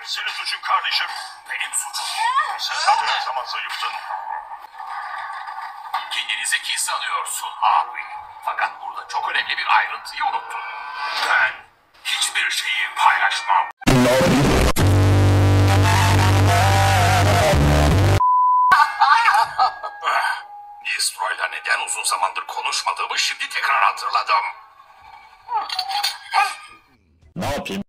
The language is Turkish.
Senin suçun kardeşim. Benim suçum. Sen zaten her zaman zayıftın. Kendini zeki sanıyorsun abi. Fakat burada çok önemli bir ayrıntıyı unuttun. Ben hiçbir şeyi paylaşmam. Destroy'la neden uzun zamandır konuşmadığımı şimdi tekrar hatırladım. Ne yapayım?